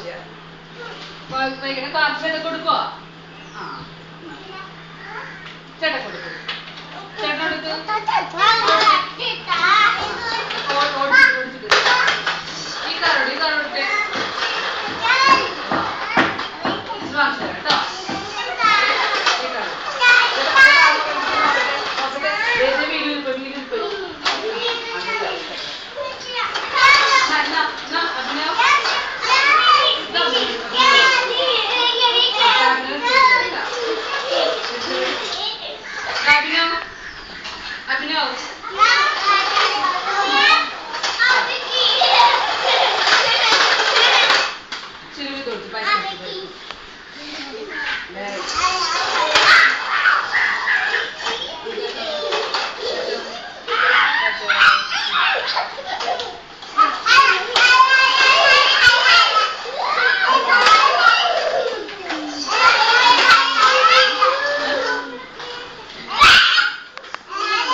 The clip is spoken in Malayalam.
മതിയാ കാർച്ചേട്ട കൊടുക്കോ ആ ചേട്ട കൊടുക്കും ചേട്ടൻ എടുത്ത് ഈ കാറോട് കേട്ടോ വീട്ടിൽ പോയി